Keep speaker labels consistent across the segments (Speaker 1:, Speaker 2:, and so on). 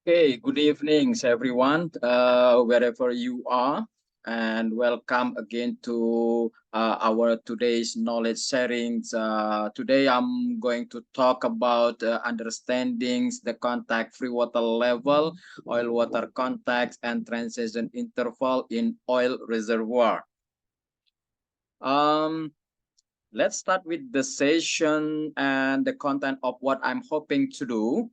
Speaker 1: Okay, good evenings, everyone, wherever you are, and welcome again to our today's knowledge sharings. Today, I'm going to talk about understandings the contact-free water level, oil water contacts, and transition interval in oil reservoir. Um, Let's start with the session and the content of what I'm hoping to do.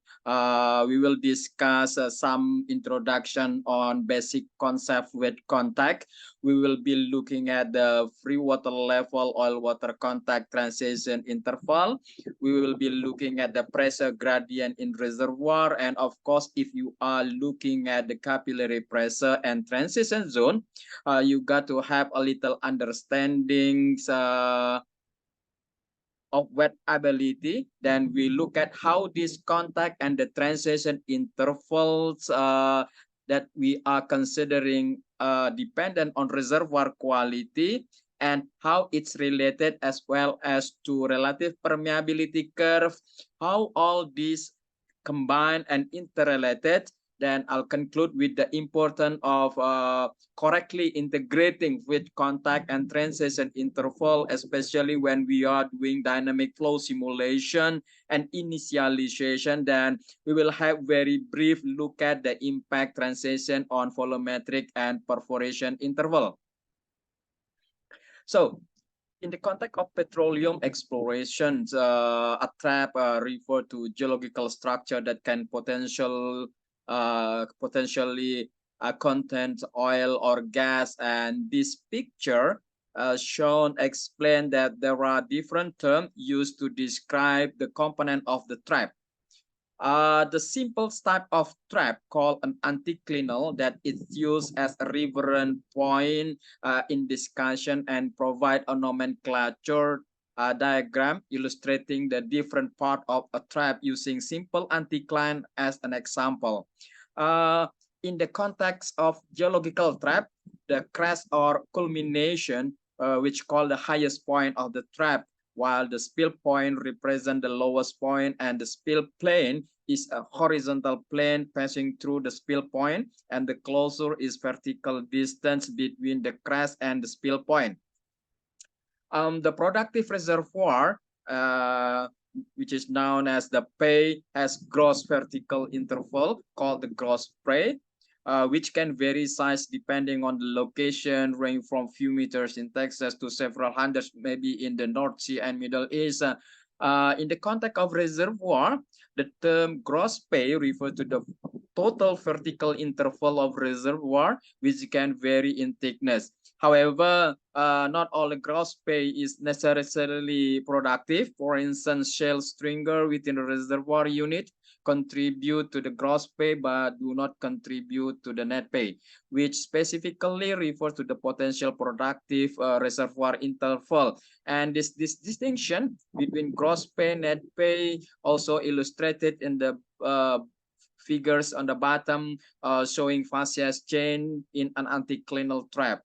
Speaker 1: We will discuss some introduction on basic concept with contact. We will be looking at the free water level, oil water contact transition interval. We will be looking at the pressure gradient in reservoir. And of course, if you are looking at the capillary pressure and transition zone, you got to have a little understandings of wet ability. Then we look at how this contact and the transition intervals that we are considering dependent on reservoir quality and how it's related as well as to relative permeability curve, how all these combined and interrelated. Then I'll conclude with the importance of correctly integrating with contact and transition interval, especially when we are doing dynamic flow simulation and initialization. Then we will have very brief look at the impact transition on volumetric and perforation interval. So in the context of petroleum explorations, a trap refer to geological structure that can potentially contain oil or gas. And this picture shown explain that there are different terms used to describe the component of the trap. The simple type of trap called an anticlinal that is used as a reference point in discussion and provide a nomenclature diagram illustrating the different part of a trap using simple anticline as an example. In the context of geological trap, the crest or culmination, which called the highest point of the trap, while the spill point represent the lowest point, and the spill plane is a horizontal plane passing through the spill point, and the closure is vertical distance between the crest and the spill point. The productive reservoir, which is known as the pay, has gross vertical interval called the gross pay, which can vary size depending on the location, range from few meters in Texas to several hundreds, maybe in the North Sea and Middle East. In the context of reservoir, the term gross pay refers to the total vertical interval of reservoir, which can vary in thickness. However, not all the gross pay is necessarily productive. For instance, shale stringer within a reservoir unit contribute to the gross pay but do not contribute to the net pay, which specifically refers to the potential productive reservoir interval. And this distinction between gross pay, net pay also illustrated in the figures on the bottom, showing facies chain in an anticlinal trap.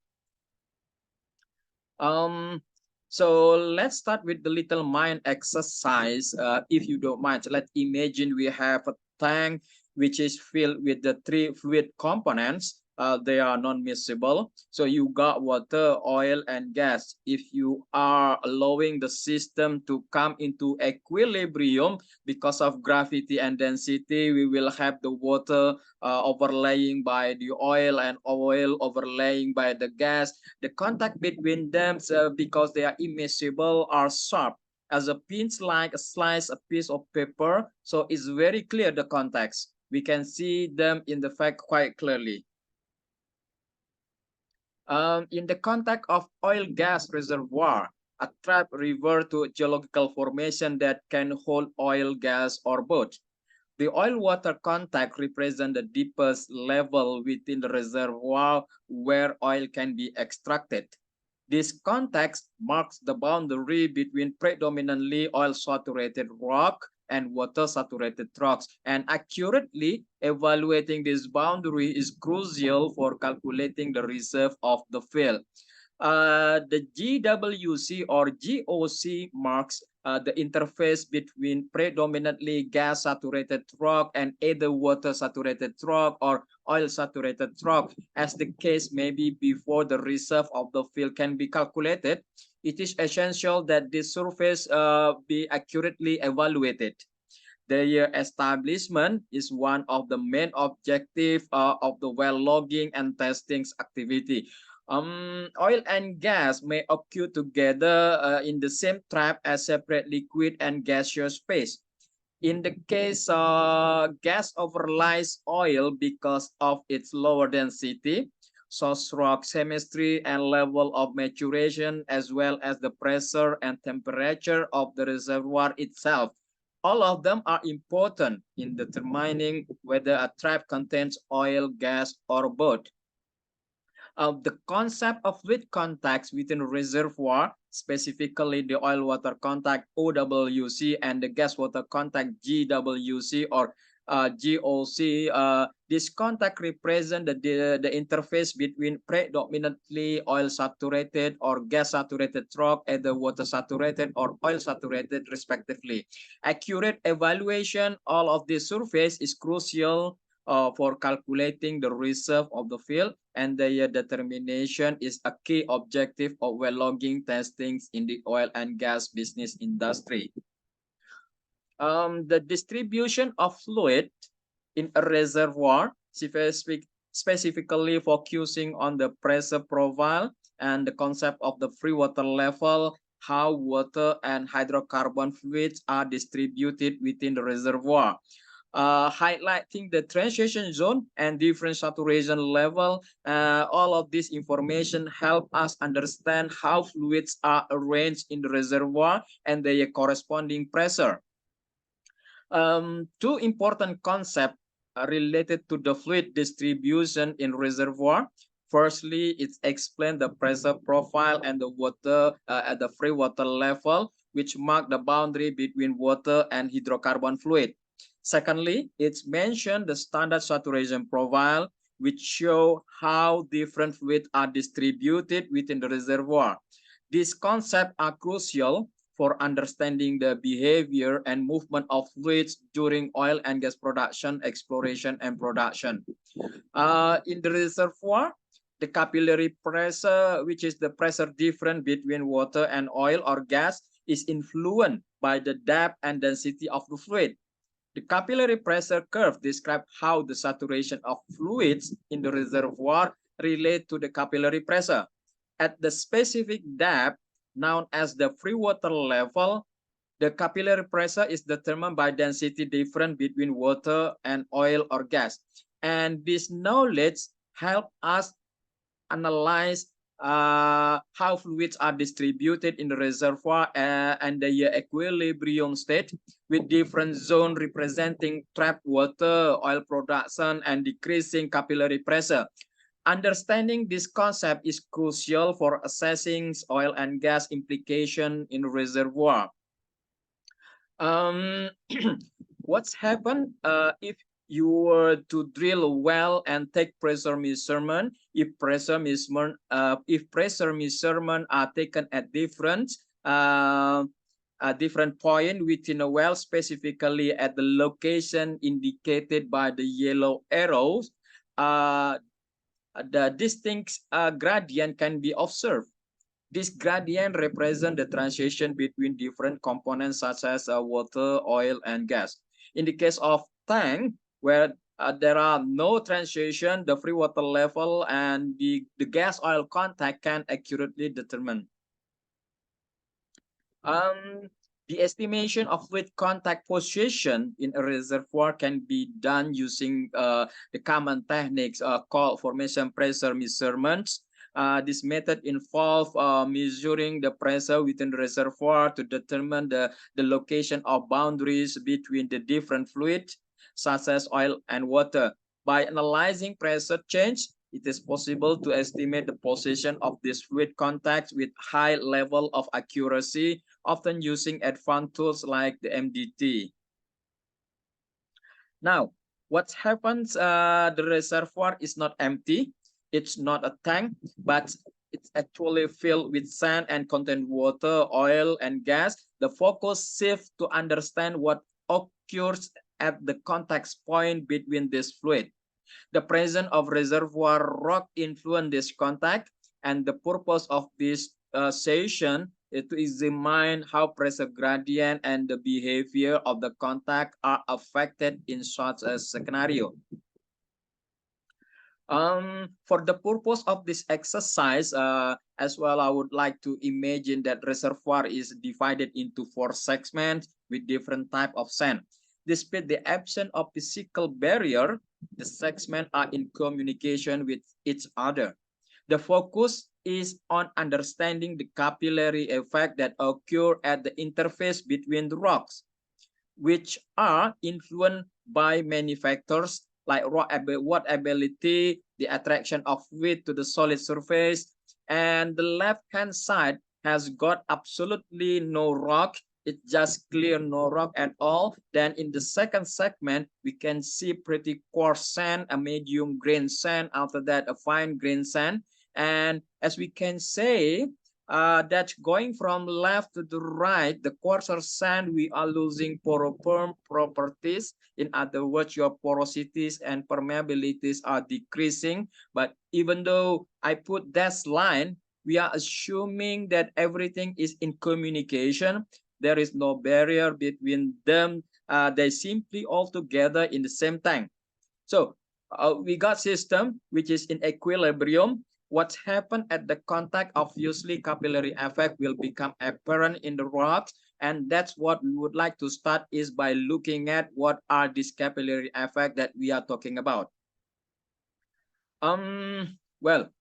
Speaker 1: So let's start with the little mind exercise. If you don't mind, let's imagine we have a tank which is filled with the three fluid components. They are non-miscible. So you got water, oil, and gas. If you are allowing the system to come into equilibrium because of gravity and density, we will have the water overlaying by the oil and oil overlaying by the gas. The contact between them, because they are immiscible, are sharp as a pinch, like a slice, a piece of paper. So it's very clear the contacts. We can see them in the fact quite clearly. In the context of oil gas reservoir, a trap refers to a geological formation that can hold oil, gas, or both. The oil-water contact represents the deepest level within the reservoir where oil can be extracted. This context marks the boundary between predominantly oil-saturated rock and water-saturated rocks, and accurately evaluating this boundary is crucial for calculating the reserve of the field. The GWC or GOC marks the interface between predominantly gas saturated rock and either water saturated rock or oil saturated rock. As the case may be before the reserve of the field can be calculated, it is essential that this surface be accurately evaluated. Their establishment is one of the main objectives of the well logging and testing activity. Oil and gas may occur together in the same trap as separate liquid and gaseous phase. In the case gas overlies oil because of its lower density, source rock chemistry and level of maturation, as well as the pressure and temperature of the reservoir itself. All of them are important in determining whether a trap contains oil, gas, or both. The concept of fluid contacts within a reservoir, specifically the oil water contact OWC and the gas water contact GWC or GOC. This contact represent the interface between predominantly oil saturated or gas saturated rock, either water saturated or oil saturated respectively. Accurate evaluation all of this surface is crucial for calculating the reserve of the field, and their determination is a key objective of well logging testings in the oil and gas business industry. The distribution of fluid in a reservoir, specifically focusing on the pressure profile and the concept of the free water level, how water and hydrocarbon fluids are distributed within the reservoir. Highlighting the transition zone and different saturation level. All of this information help us understand how fluids are arranged in the reservoir and their corresponding pressure. Two important concepts related to the fluid distribution in reservoir. Firstly, it explains the pressure profile and the water at the free water level, which mark the boundary between water and hydrocarbon fluid. Secondly, it's mentioned the standard saturation profile, which show how different fluids are distributed within the reservoir. These concepts are crucial for understanding the behavior and movement of fluids during oil and gas production, exploration, and production. In the reservoir, the capillary pressure, which is the pressure difference between water and oil or gas, is influenced by the depth and density of the fluid. The capillary pressure curve describes how the saturation of fluids in the reservoir relate to the capillary pressure. At the specific depth, known as the free water level, the capillary pressure is determined by density difference between water and oil or gas. And this knowledge helps us analyze how fluids are distributed in the reservoir and the equilibrium state, with different zones representing trapped water, oil production, and decreasing capillary pressure. Understanding this concept is crucial for assessing oil and gas implication in reservoir. What's happened if you were to drill a well and take pressure measurement? If pressure measurement are taken at different point within a well, specifically at the location indicated by the yellow arrows, the distinct gradient can be observed. This gradient represents the transition between different components such as water, oil, and gas. In the case of tank, where there are no transition, the free water level and the gas oil contact can accurately determine. The estimation of fluid contact position in a reservoir can be done using the common techniques called formation pressure measurements. This method involves measuring the pressure within the reservoir to determine the location of boundaries between the different fluids, such as oil and water. By analyzing pressure change, it is possible to estimate the position of these fluid contacts with high level of accuracy, often using advanced tools like the MDT. Now, what happens? The reservoir is not empty. It's not a tank, but it's actually filled with sand and contain water, oil, and gas. The focus shifts to understand what occurs at the contact point between this fluid. The presence of reservoir rock influence this contact, and the purpose of this session is to examine how pressure gradient and the behavior of the contact are affected in such a scenario. For the purpose of this exercise, as well, I would like to imagine that reservoir is divided into 4 segments with different type of sand. Despite the absence of physical barrier, the segments are in communication with each other. The focus is on understanding the capillary effect that occur at the interface between the rocks, which are influenced by many factors like water ability, the attraction of fluid to the solid surface, and the left-hand side has got absolutely no rock. It's just clear, no rock at all. Then in the second segment, we can see pretty coarse sand, a medium grain sand, after that a fine grain sand. And as we can say, that going from left to the right, the coarser sand, we are losing poroperm properties. In other words, your porosities and permeabilities are decreasing. But even though I put that line, we are assuming that everything is in communication. There is no barrier between them. They simply all together in the same tank. So we got system which is in equilibrium. What happened at the contact, obviously capillary effect will become apparent in the rocks, and that's what we would like to start is by looking at what are these capillary effect that we are talking about. Well,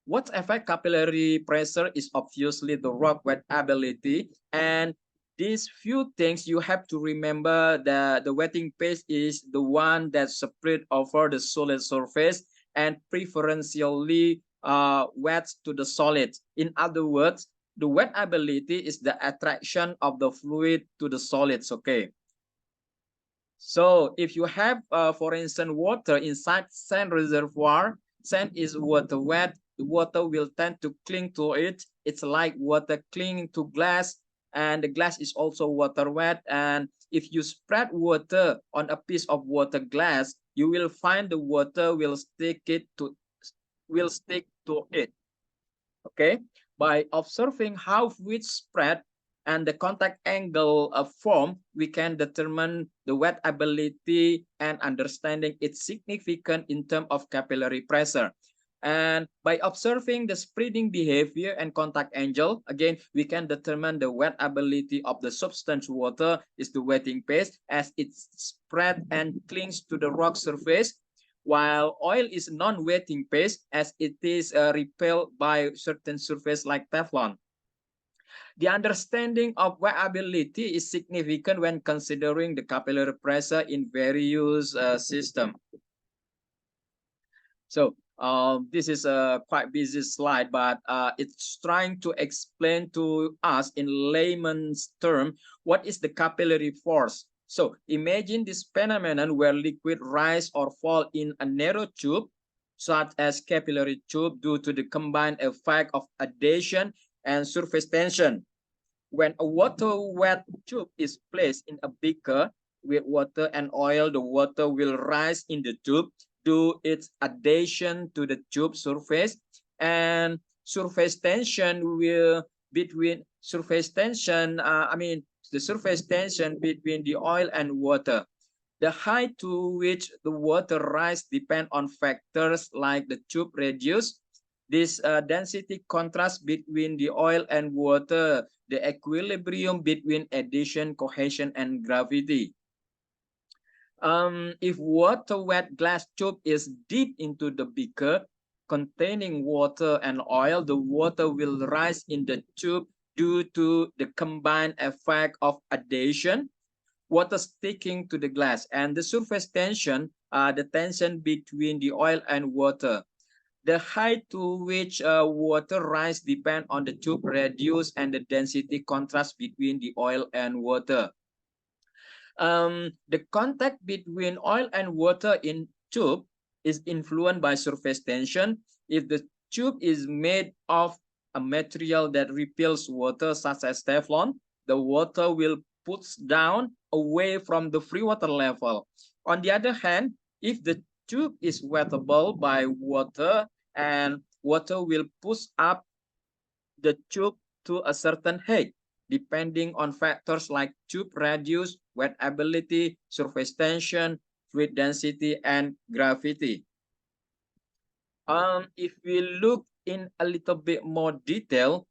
Speaker 1: what affect capillary pressure is obviously the rock wet ability, and these few things you have to remember that the wetting pace is the one that spread over the solid surface and preferentially wet to the solid. In other words, the wet ability is the attraction of the fluid to the solids, okay? So if you have, for instance, water inside sand reservoir, sand is water wet, the water will tend to cling to it. It's like water clinging to glass, and the glass is also water wet. And if you spread water on a piece of water glass, you will find the water will stick to it. Okay, by observing how fluid spread and the contact angle of form, we can determine the wet ability and understanding its significance in terms of capillary pressure. And by observing the spreading behavior and contact angle, again, we can determine the wet ability of the substance water is the wetting pace as it spread and clings to the rock surface, while oil is non-wetting paste as it is repelled by certain surface like Teflon. The understanding of wearability is significant when considering the capillary pressure in various systems. So this is a quite busy slide, but it's trying to explain to us in layman's term what is the capillary force. So imagine this phenomenon where liquid rise or fall in a narrow tube, such as capillary tube, due to the combined effect of adhesion and surface tension. When a water-wet tube is placed in a beaker with water and oil, the water will rise in the tube due its adhesion to the tube surface, and surface tension will between surface tension. The surface tension between the oil and water. The height to which the water rise depend on factors like the tube radius, this density contrast between the oil and water, the equilibrium between adhesion, cohesion, and gravity. If water wet glass tube is deep into the beaker containing water and oil, the water will rise in the tube due to the combined effect of adhesion, water sticking to the glass, and the surface tension, the tension between the oil and water. The height to which water rise depend on the tube radius and the density contrast between the oil and water. The contact between oil and water in tube is influenced by surface tension. If the tube is made of a material that repels water, such as Teflon, the water will push down away from the free water level. On the other hand, if the tube is wettable by water, and water will push up the tube to a certain height, depending on factors like tube radius, wettability, surface tension, fluid density, and gravity. If we look in a little bit more detail,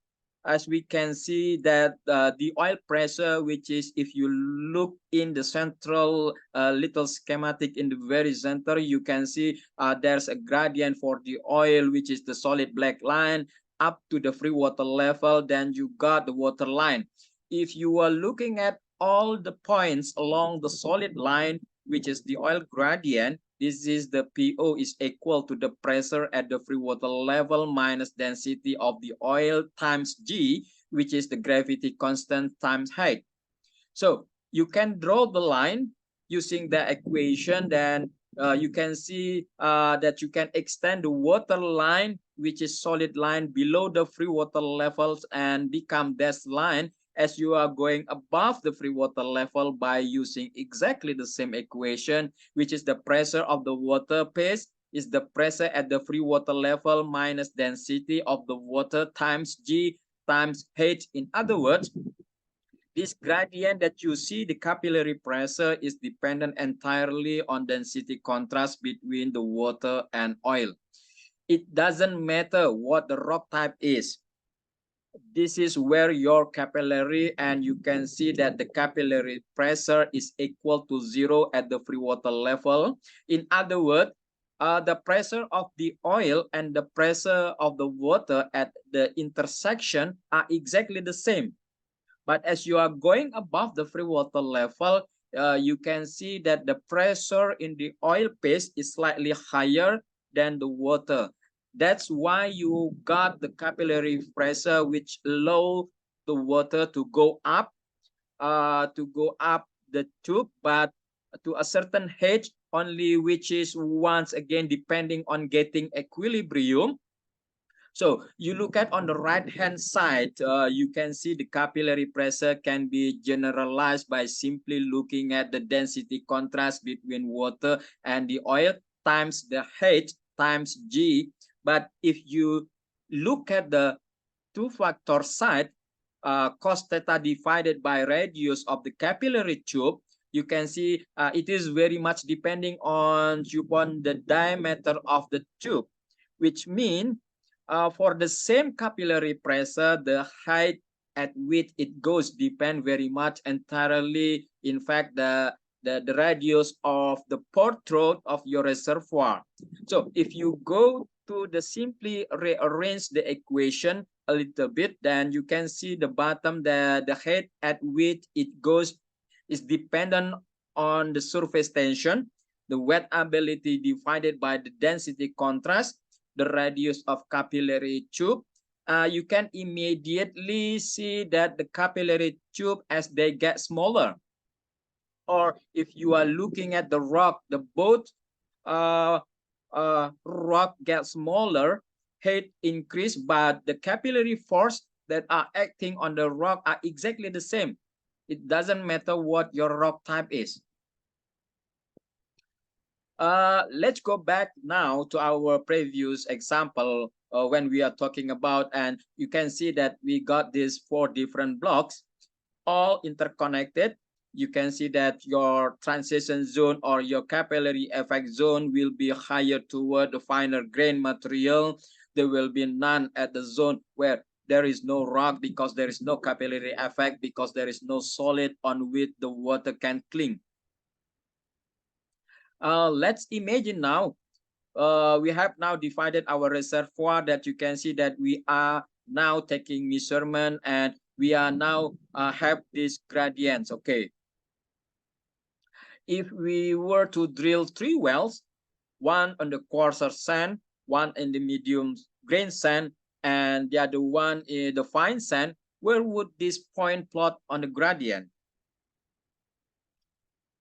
Speaker 1: as we can see that the oil pressure, which is, if you look in the central little schematic in the very center, you can see there's a gradient for the oil, which is the solid black line up to the free water level. Then you got the water line. If you are looking at all the points along the solid line, which is the oil gradient, this is the PO is equal to the pressure at the free water level minus density of the oil times G, which is the gravity constant times height. So you can draw the line using the equation. Then you can see that you can extend the water line, which is solid line, below the free water levels and become dashed line as you are going above the free water level by using exactly the same equation, which is the pressure of the water phase is the pressure at the free water level minus density of the water times G times H. In other words, this gradient that you see, the capillary pressure, is dependent entirely on density contrast between the water and oil. It doesn't matter what the rock type is. This is where your capillary, and you can see that the capillary pressure is equal to 0 at the free water level. In other words, the pressure of the oil and the pressure of the water at the intersection are exactly the same. But as you are going above the free water level, you can see that the pressure in the oil phase is slightly higher than the water. That's why you got the capillary pressure, which allow the water to go up the tube, but to a certain height only, which is once again depending on getting equilibrium. So you look at on the right hand side, you can see the capillary pressure can be generalized by simply looking at the density contrast between water and the oil times the H times G. But if you look at the two-factor side, cos theta divided by radius of the capillary tube, you can see it is very much depending on the diameter of the tube, which means for the same capillary pressure, the height at which it goes depend very much entirely, in fact, the radius of the pore throat of your reservoir. So if you go to the simply rearrange the equation a little bit, then you can see the bottom, the height at which it goes is dependent on the surface tension, the wettability divided by the density contrast, the radius of capillary tube. You can immediately see that the capillary tube, as they get smaller, or if you are looking at the rock, the both rock gets smaller, height increase, but the capillary force that are acting on the rock are exactly the same. It doesn't matter what your rock type is. Let's go back now to our previous example when we are talking about, and you can see that we got these 4 different blocks, all interconnected. You can see that your transition zone or your capillary effect zone will be higher toward the finer grain material. There will be none at the zone where there is no rock, because there is no capillary effect, because there is no solid on which the water can cling. Let's imagine now, we have now divided our reservoir, that you can see that we are now taking measurement, and we are now have these gradients. Okay. If we were to drill 3 wells, one on the coarser sand, one in the medium grain sand, and the other one in the fine sand, where would this point plot on the gradient?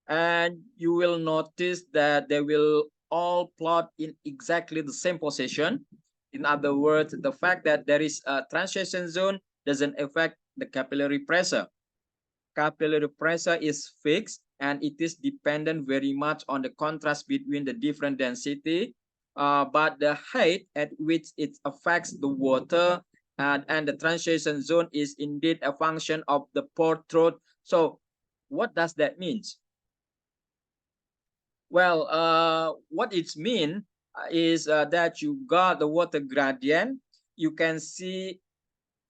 Speaker 1: And you will notice that they will all plot in exactly the same position. In other words, the fact that there is a transition zone doesn't affect the capillary pressure. Capillary pressure is fixed and it is dependent very much on the contrast between the different density, but the height at which it affects the water and the transition zone is indeed a function of the pore throat. So what does that mean? Well, what it means is that you got the water gradient. You can see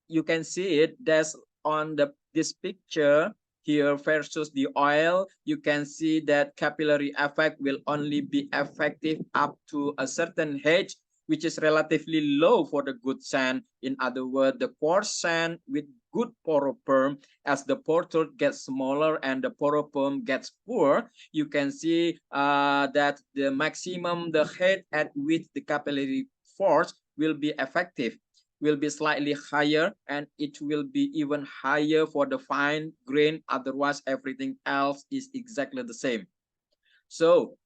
Speaker 1: it. That's on this picture here versus the oil. You can see that capillary effect will only be effective up to a certain height, which is relatively low for the good sand. In other words, the coarse sand with good poroperm, as the pore throat gets smaller and the poroperm gets poor, you can see that the maximum, the height at which the capillary force will be effective will be slightly higher, and it will be even higher for the fine grain. Otherwise, everything else is exactly the same. So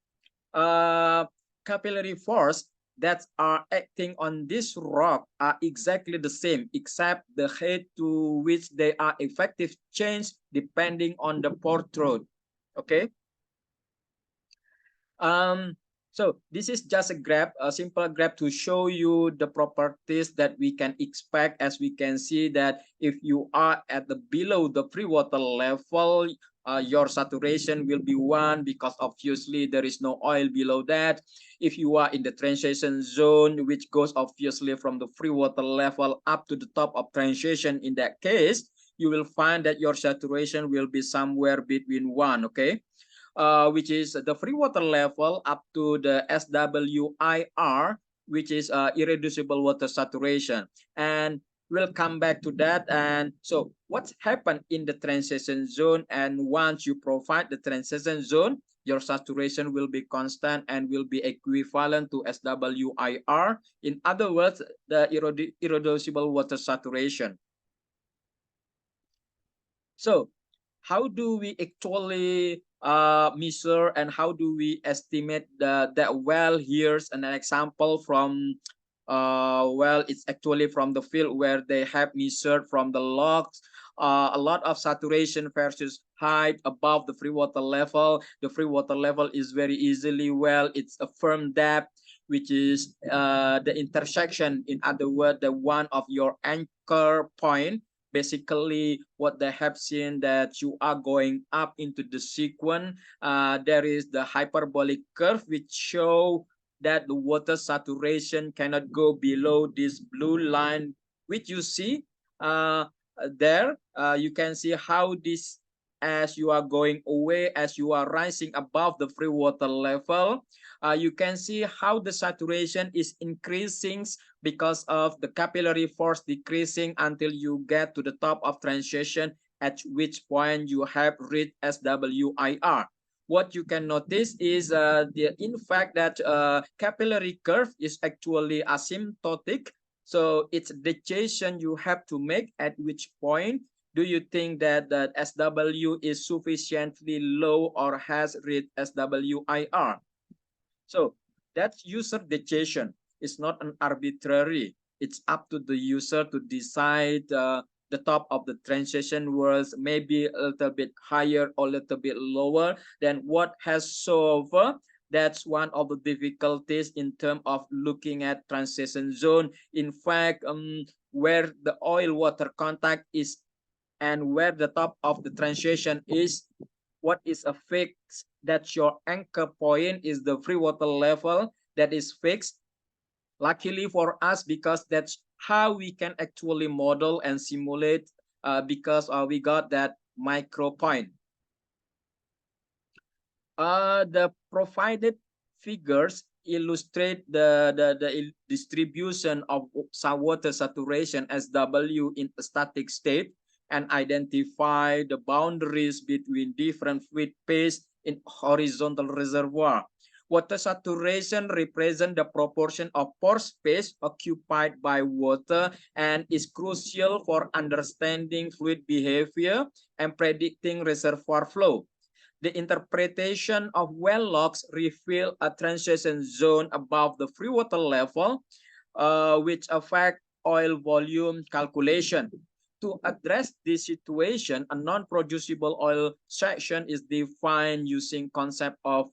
Speaker 1: capillary force that are acting on this rock are exactly the same, except the height to which they are effective change depending on the pore throat. Okay. So this is just a simple graph to show you the properties that we can expect. As we can see that if you are at the below the free water level, your saturation will be 1 because obviously there is no oil below that. If you are in the transition zone, which goes obviously from the free water level up to the top of transition, in that case, you will find that your saturation will be somewhere between 1, okay? Which is the free water level up to the SWIR, which is irreducible water saturation. And we'll come back to that. And so what's happened in the transition zone, and once you provide the transition zone, your saturation will be constant and will be equivalent to SWIR. In other words, the irreducible water saturation. So how do we actually measure and how do we estimate that well? Here's an example from well, it's actually from the field where they have measured from the logs a lot of saturation versus height above the free water level. The free water level is very easily, well, it's a firm depth, which is the intersection, in other words, the one of your anchor point. Basically, what they have seen that you are going up into the sequence. There is the hyperbolic curve which show that the water saturation cannot go below this blue line, which you see there. You can see how this, as you are going away, as you are rising above the free water level, you can see how the saturation is increasing because of the capillary force decreasing until you get to the top of transition, at which point you have reached SWIR. What you can notice is in fact that capillary curve is actually asymptotic. So it's the decision you have to make at which point do you think that the SW is sufficiently low or has reached SWIR. So that's user decision. It's not an arbitrary. It's up to the user to decide the top of the transition was maybe a little bit higher or a little bit lower than what has so far. That's one of the difficulties in terms of looking at transition zone. In fact, where the oil water contact is and where the top of the transition is, what is a fixed, that your anchor point is the free water level that is fixed. Luckily for us, because that's how we can actually model and simulate because we got that micro point. The provided figures illustrate the distribution of water saturation SW in a static state and identify the boundaries between different fluid phase in horizontal reservoir. Water saturation represents the proportion of pore space occupied by water and is crucial for understanding fluid behavior and predicting reservoir flow. The interpretation of well logs reveal a transition zone above the free water level which affect oil volume calculation. To address this situation, a non-producible oil section is defined using concept of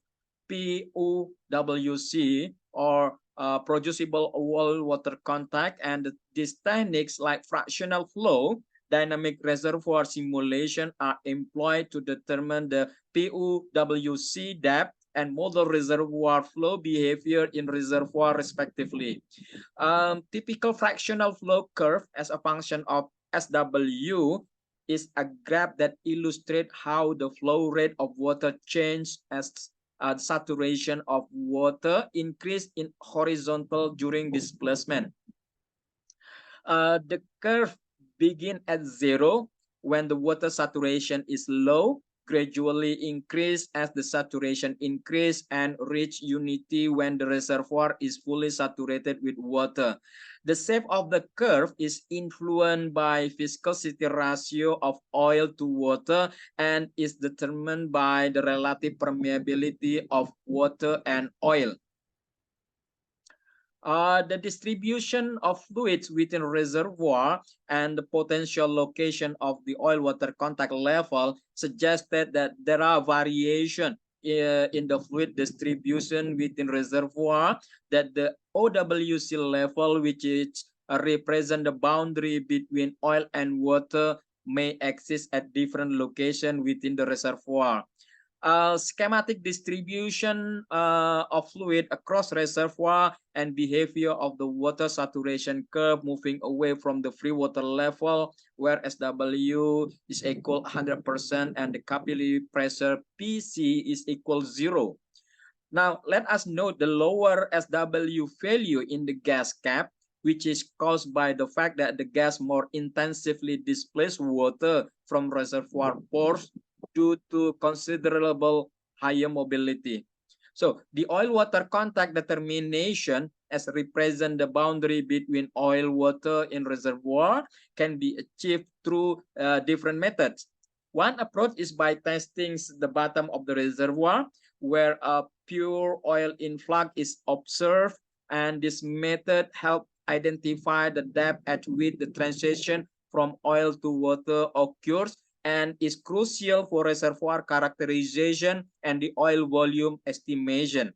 Speaker 1: POWC, or producible oil water contact, and these techniques like fractional flow, dynamic reservoir simulation are employed to determine the POWC depth and model reservoir flow behavior in reservoir respectively. Typical fractional flow curve as a function of SW is a graph that illustrates how the flow rate of water changes as saturation of water increase in horizontal during displacement. The curve begin at 0 when the water saturation is low, gradually increase as the saturation increase, and reach unity when the reservoir is fully saturated with water. The shape of the curve is influenced by viscosity ratio of oil to water and is determined by the relative permeability of water and oil. The distribution of fluids within reservoir and the potential location of the oil water contact level suggested that there are variation in the fluid distribution within reservoir, that the OWC level, which is represent the boundary between oil and water, may exist at different location within the reservoir. Schematic distribution of fluid across reservoir and behavior of the water saturation curve moving away from the free water level, where SW is equal 100% and the capillary pressure PC is equal 0. Now, let us note the lower SW value in the gas cap, which is caused by the fact that the gas more intensively displaces water from reservoir pores due to considerable higher mobility. So the oil-water contact determination as represent the boundary between oil water in reservoir can be achieved through different methods. One approach is by testing the bottom of the reservoir where a pure oil influx is observed, and this method helps identify the depth at which the transition from oil to water occurs and is crucial for reservoir characterization and the oil volume estimation.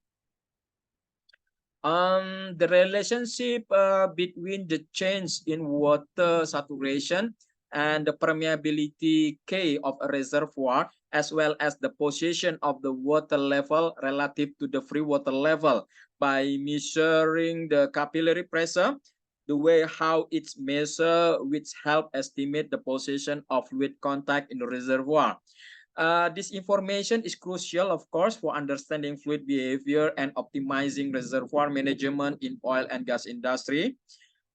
Speaker 1: The relationship between the change in water saturation and the permeability K of a reservoir, as well as the position of the water level relative to the free water level by measuring the capillary pressure, the way how it's measured, which help estimate the position of fluid contact in the reservoir. This information is crucial, of course, for understanding fluid behavior and optimizing reservoir management in oil and gas industry.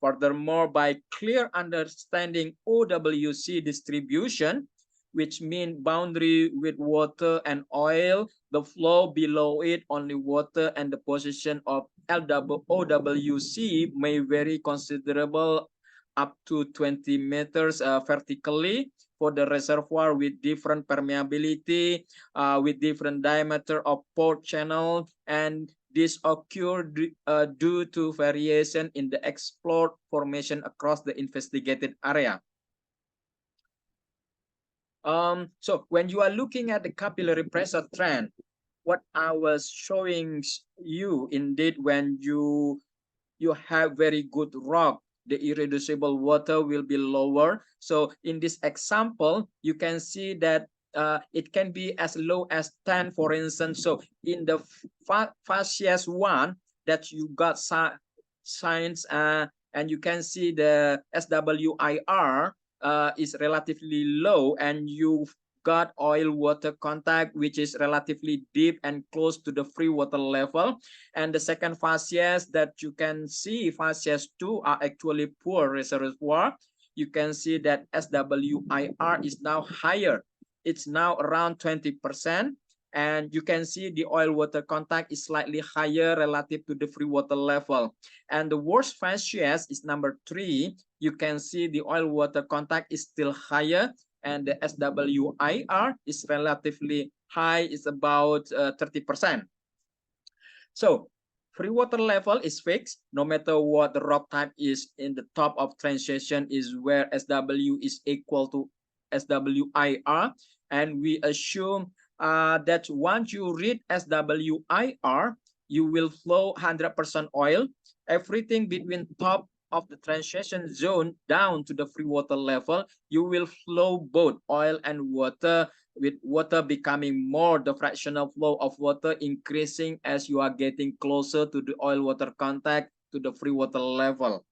Speaker 1: Furthermore, by clear understanding OWC distribution, which mean boundary with water and oil, the flow below it only water, and the position of OWC may vary considerable up to 20 meters vertically for the reservoir with different permeability, with different diameter of pore channel, and this occurred due to variation in the explored formation across the investigated area. So when you are looking at the capillary pressure trend, what I was showing you, indeed, when you have very good rock, the irreducible water will be lower. So in this example, you can see that it can be as low as 10, for instance. So in the facies 1 that you got signs, and you can see the SWIR is relatively low, and you've got oil water contact which is relatively deep and close to the free water level. And the second facies that you can see, facies 2, are actually poor reservoir. You can see that SWIR is now higher. It's now around 20%. And you can see the oil water contact is slightly higher relative to the free water level. And the worst facies is number 3. You can see the oil water contact is still higher, and the SWIR is relatively high, is about 30%. So Free water level is fixed no matter what the rock type is. In the top of transition is where SW is equal to SWIR, and we assume that once you read SWIR, you will flow 100% oil. Everything between top of the transition zone down to the free water level, you will flow both oil and water, with water becoming more, the fractional flow of water increasing as you are getting closer to the oil water contact to the free water level.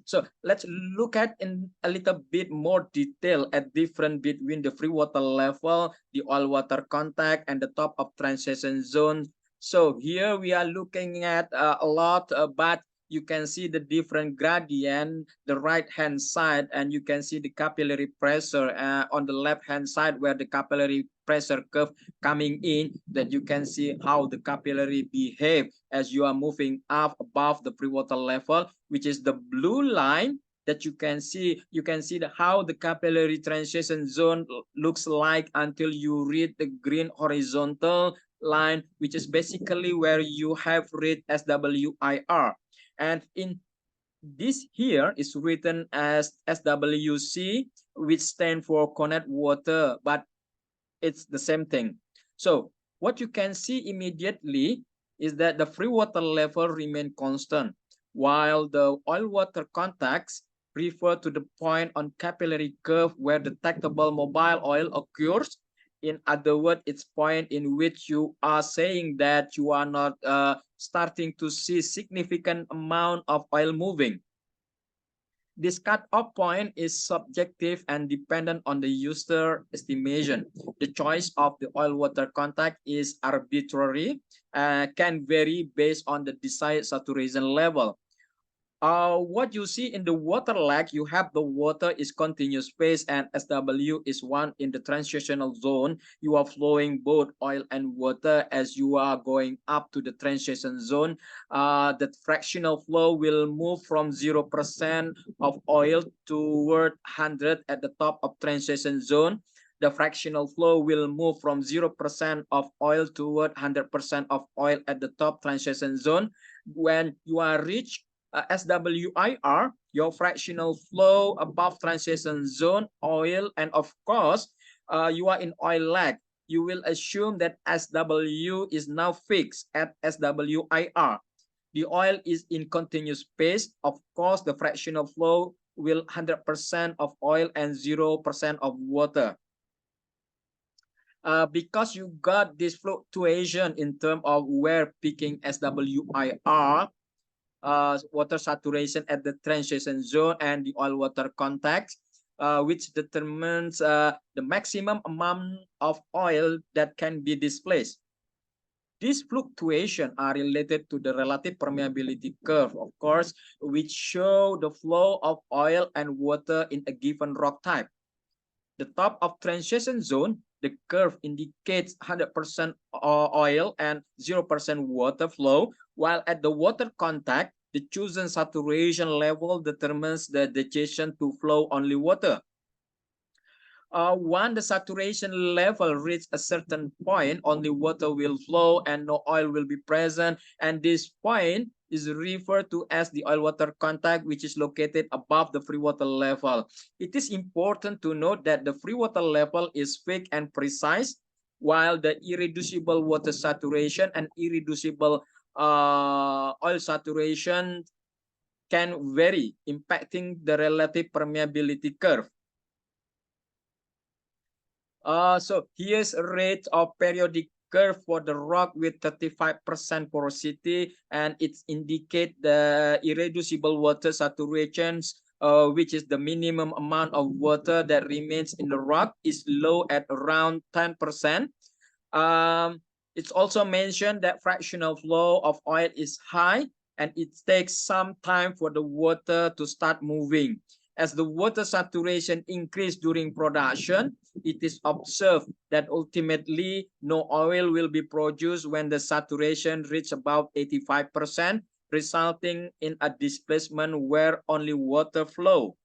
Speaker 1: So let's look at in a little bit more detail at difference between the free water level, the oil water contact, and the top of transition zone. So here we are looking at a lot, but you can see the different gradient, the right hand side, and you can see the capillary pressure on the left hand side where the capillary pressure curve coming in, that you can see how the capillary behave as you are moving up above the free water level, which is the blue line that you can see how the capillary transition zone looks like until you read the green horizontal line, which is basically where you have read SWIR. And in this here is written as SWC, which stand for connect water, but it's the same thing. So what you can see immediately is that the free water level remain constant, while the oil water contacts refer to the point on capillary curve where detectable mobile oil occurs. In other words, it's point in which you are saying that you are not starting to see significant amount of oil moving. This cutoff point is subjective and dependent on the user estimation. The choice of the oil-water contact is arbitrary, can vary based on the desired saturation level. What you see in the water lag, you have the water is continuous phase and SW is one in the transitional zone. You are flowing both oil and water as you are going up to the transition zone. The fractional flow will move from 0% of oil toward 100 at the top of transition zone. The fractional flow will move from 0% of oil toward 100% of oil at the top transition zone. When you are reached SWIR, your fractional flow above transition zone, oil, and of course, you are in oil lag. You will assume that SW is now fixed at SWIR. The oil is in continuous phase. Of course, the fractional flow will 100% of oil and 0% of water. Because you got this fluctuation in terms of where peaking SWIR, water saturation at the transition zone and the oil water contact, which determines the maximum amount of oil that can be displaced. These fluctuations are related to the relative permeability curve, of course, which show the flow of oil and water in a given rock type. The top of transition zone, the curve indicates 100% oil and 0% water flow, while at the water contact, the chosen saturation level determines the decision to flow only water. Once the saturation level reaches a certain point, only water will flow and no oil will be present. And this point is referred to as the oil water contact, which is located above the free water level. It is important to note that the free water level is fixed and precise, while the irreducible water saturation and irreducible oil saturation can vary, impacting the relative permeability curve. So here's a rate of periodic curve for the rock with 35% porosity, and it indicates the irreducible water saturations, which is the minimum amount of water that remains in the rock is low at around 10%. It's also mentioned that fractional flow of oil is high, and it takes some time for the water to start moving. As the water saturation increases during production, it is observed that ultimately no oil will be produced when the saturation reaches about 85%, resulting in a displacement where only water flow.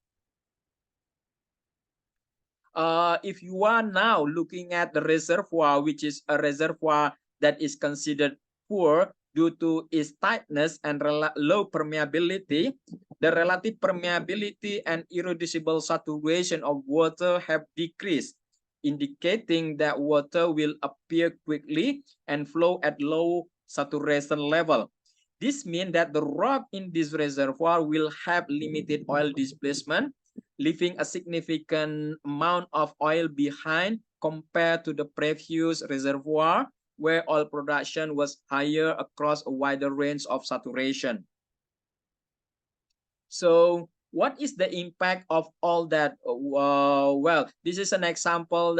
Speaker 1: If you are now looking at the reservoir, which is a reservoir that is considered poor due to its tightness and low permeability. The relative permeability and irreducible saturation of water have decreased, indicating that water will appear quickly and flow at low saturation level. This means that the rock in this reservoir will have limited oil displacement, leaving a significant amount of oil behind compared to the previous reservoir, where oil production was higher across a wider range of saturation. So what is the impact of all that? Well, this is an example.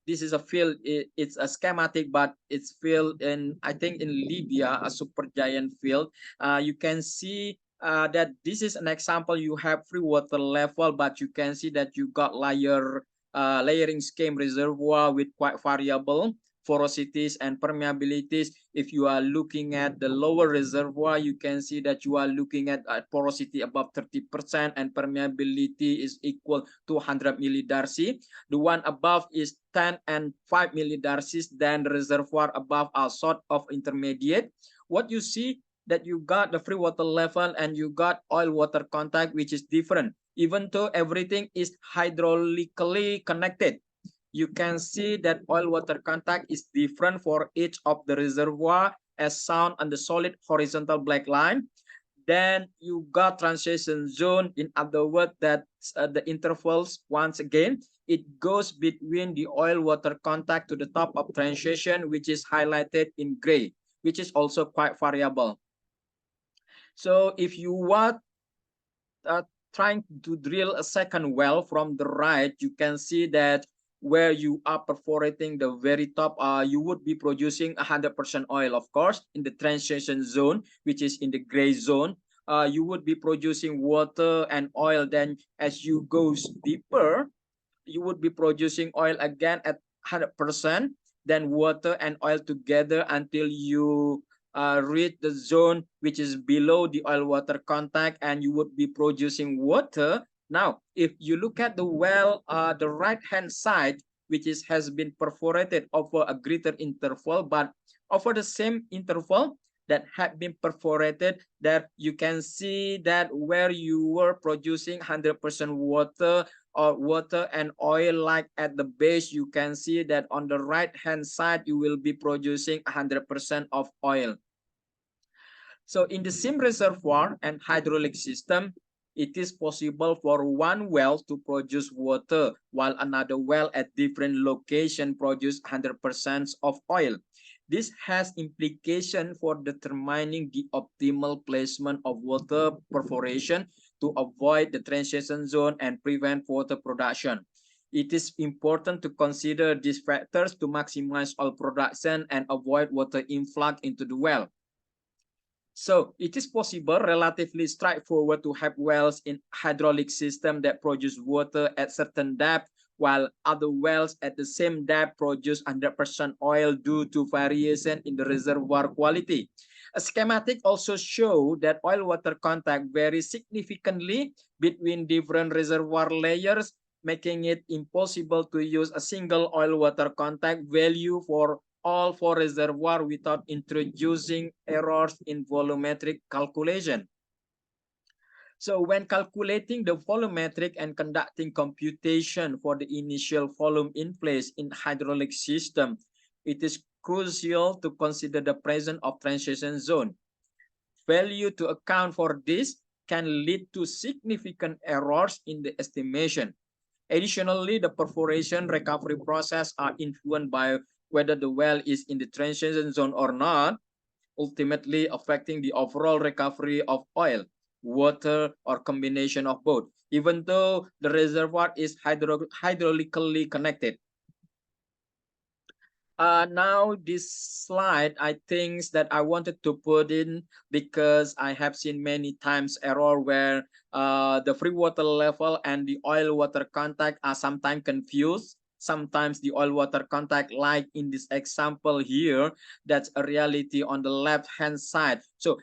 Speaker 1: This is a field. It's a schematic, but it's field in, I think, in Libya, a supergiant field. You can see that this is an example. You have free water level, but you can see that you got layering scheme reservoir with quite variable porosities and permeabilities. If you are looking at the lower reservoir, you can see that you are looking at a porosity above 30% and permeability is equal to 100 millidarcy. The one above is 10 and 5 millidarcies. Then the reservoir above are sort of intermediate. What you see that you got the free water level and you got oil water contact, which is different, even though everything is hydraulically connected. You can see that oil water contact is different for each of the reservoir as shown on the solid horizontal black line. Then you got transition zone. In other words, that the intervals, once again, it goes between the oil water contact to the top of transition, which is highlighted in gray, which is also quite variable. So if you want trying to drill a second well from the right, you can see that where you are perforating the very top, you would be producing 100% oil, of course, in the transition zone, which is in the gray zone. You would be producing water and oil. Then as you go deeper, you would be producing oil again at 100%, then water and oil together until you reach the zone which is below the oil water contact, and you would be producing water. Now, if you look at the well, the right hand side, which has been perforated over a greater interval, but over the same interval that had been perforated, that you can see that where you were producing 100% water or water and oil, like at the base, you can see that on the right hand side you will be producing 100% of oil. So in the same reservoir and hydraulic system, it is possible for one well to produce water while another well at different location produce 100% of oil. This has implication for determining the optimal placement of water perforation to avoid the transition zone and prevent water production. It is important to consider these factors to maximize oil production and avoid water influx into the well. So it is possible, relatively straightforward, to have wells in hydraulic system that produce water at certain depth, while other wells at the same depth produce 100% oil due to variation in the reservoir quality. A schematic also shows that oil water contact varies significantly between different reservoir layers, making it impossible to use a single oil water contact value for all four reservoirs without introducing errors in volumetric calculation. So when calculating the volumetric and conducting computation for the initial volume in place in hydraulic system, it is crucial to consider the presence of transition zone. Failure to account for this can lead to significant errors in the estimation. Additionally, the perforation recovery process are influenced by whether the well is in the transition zone or not, ultimately affecting the overall recovery of oil, water, or combination of both, even though the reservoir is hydraulically connected. Now this slide, I think that I wanted to put in because I have seen many times error where the free water level and the oil water contact are sometimes confused. Sometimes the oil water contact, like in this example here, that's a reality on the left hand side. So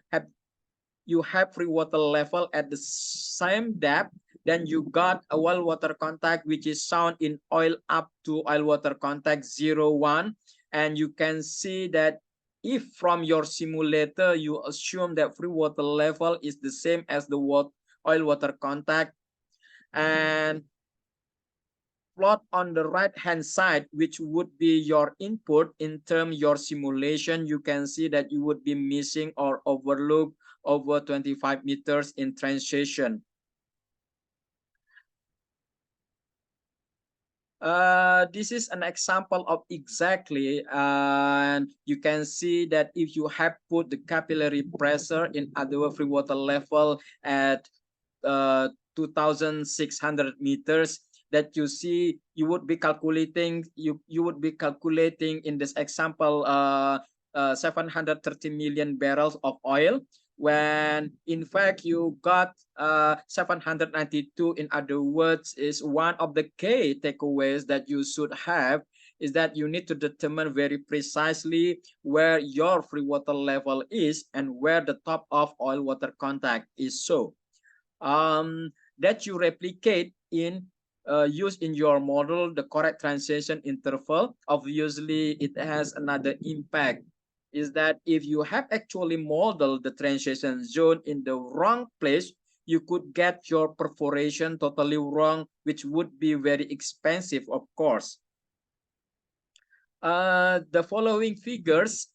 Speaker 1: you have free water level at the same depth, then you got a oil water contact which is shown in oil up to oil water contact 0, 1. And you can see that if from your simulator you assume that free water level is the same as the oil water contact, and plot on the right hand side, which would be your input in term your simulation, you can see that you would be missing or overlook over 25 meters in transition. This is an example of exactly, and you can see that if you have put the capillary pressure, in other words, free water level at 2,600 meters, that you see you would be calculating, you would be calculating in this example 730 million barrels of oil, when in fact you got 792. In other words, is one of the key takeaways that you should have, is that you need to determine very precisely where your free water level is and where the top of oil water contact is. So that you replicate in use in your model the correct transition interval. Obviously it has another impact, is that if you have actually modeled the transition zone in the wrong place, you could get your perforation totally wrong, which would be very expensive, of course. The following figures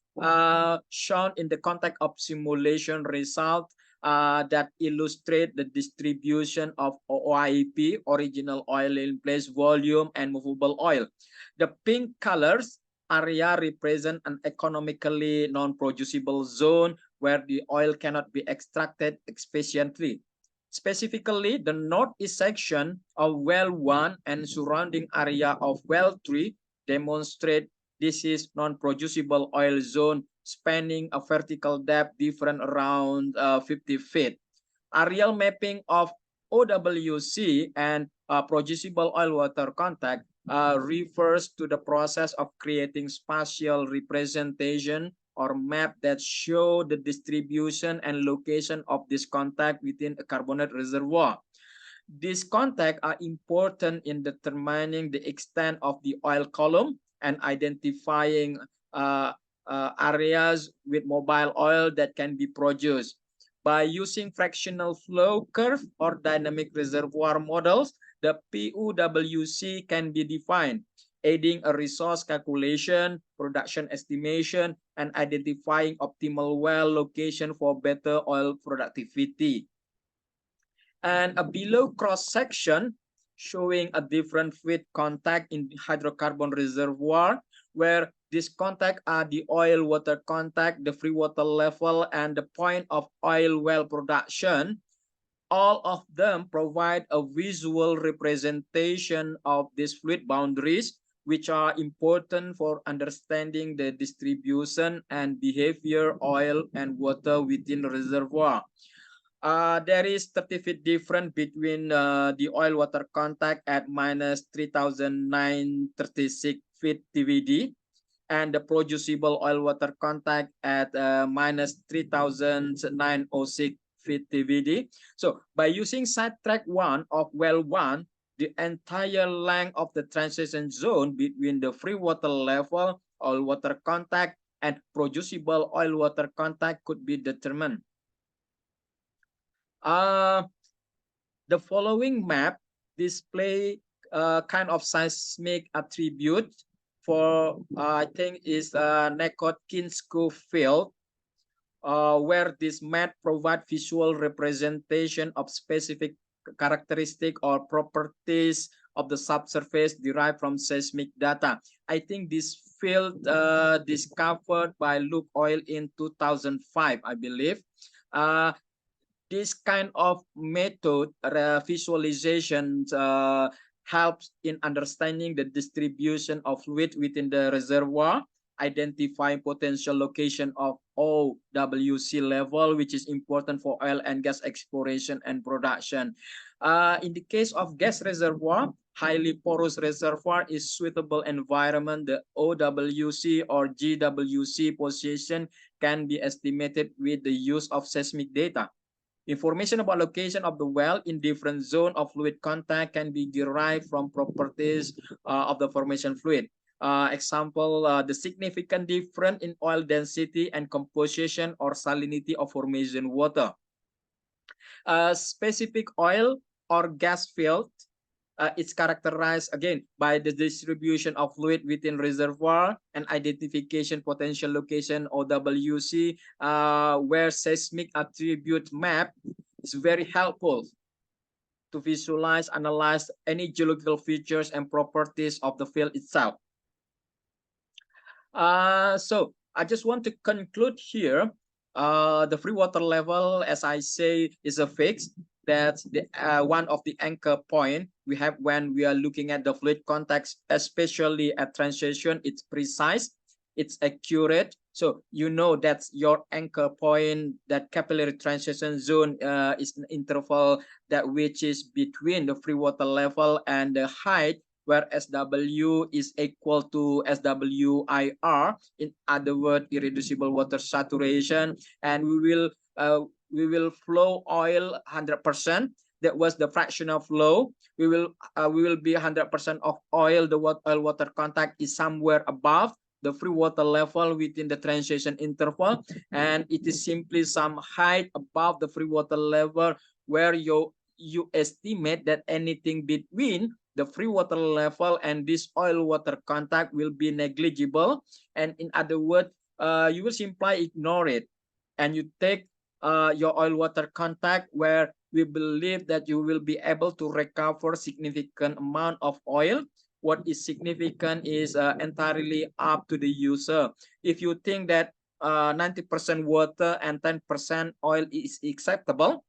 Speaker 1: shown in the context of simulation result that illustrate the distribution of OIP, original oil in place volume, and movable oil. The pink colors area represent an economically non-producible zone where the oil cannot be extracted efficiently. Specifically, the northeast section of well 1 and surrounding area of well 3 demonstrate this is non-producible oil zone spanning a vertical depth different around 50 feet. Aerial mapping of OWC and producible oil water contact refers to the process of creating spatial representation or map that show the distribution and location of this contact within a carbonate reservoir. These contacts are important in determining the extent of the oil column and identifying areas with mobile oil that can be produced. By using fractional flow curve or dynamic reservoir models, the PUWC can be defined, aiding a resource calculation, production estimation, and identifying optimal well location for better oil productivity. And a below cross section showing a different fluid contact in hydrocarbon reservoir, where these contact are the oil water contact, the free water level, and the point of oil well production. All of them provide a visual representation of these fluid boundaries, which are important for understanding the distribution and behavior oil and water within the reservoir. There is 30 feet difference between the oil water contact at minus 3,936 feet TVD and the producible oil water contact at minus 3,906 feet TVD. So by using sidetrack 1 of well 1, the entire length of the transition zone between the free water level, oil water contact, and producible oil water contact could be determined. The following map display kind of seismic attribute for I think is Nekotinsko field, where this map provide visual representation of specific characteristic or properties of the subsurface derived from seismic data. I think this field discovered by Luke Oil in 2005, I believe. This kind of method visualization helps in understanding the distribution of fluid within the reservoir, identifying potential location of OWC level, which is important for oil and gas exploration and production. In the case of gas reservoir, highly porous reservoir is suitable environment. The OWC or GWC position can be estimated with the use of seismic data. Information about location of the well in different zone of fluid contact can be derived from properties of the formation fluid. Example, the significant difference in oil density and composition or salinity of formation water. Specific oil or gas field, it's characterized again by the distribution of fluid within reservoir and identification potential location OWC, where seismic attribute map is very helpful to visualize, analyze any geological features and properties of the field itself. So I just want to conclude here. The free water level, as I say, is a fix. That's the one of the anchor point we have when we are looking at the fluid context, especially at transition. It's precise, it's accurate. So you know that's your anchor point. That capillary transition zone is an interval that which is between the free water level and the height, where SW is equal to SWIR, in other words, irreducible water saturation, and we will flow oil 100%. That was the fractional flow. We will be 100% of oil. The oil water contact is somewhere above the free water level within the transition interval, and it is simply some height above the free water level where you estimate that anything between the free water level and this oil water contact will be negligible. And in other words, you will simply ignore it, and you take your oil water contact where we believe that you will be able to recover significant amount of oil. What is significant is entirely up to the user. If you think that 90% water and 10% oil is acceptable,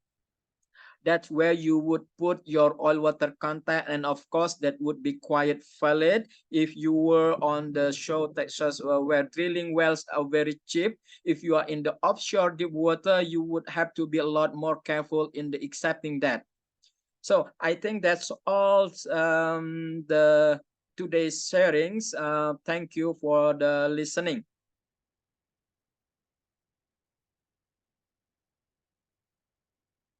Speaker 1: that's where you would put your oil water contact, and of course that would be quite valid. If you were on the show Texas, where drilling wells are very cheap, if you are in the offshore deep water, you would have to be a lot more careful in the accepting that. So I think that's all the today's sharings. Thank you for the listening.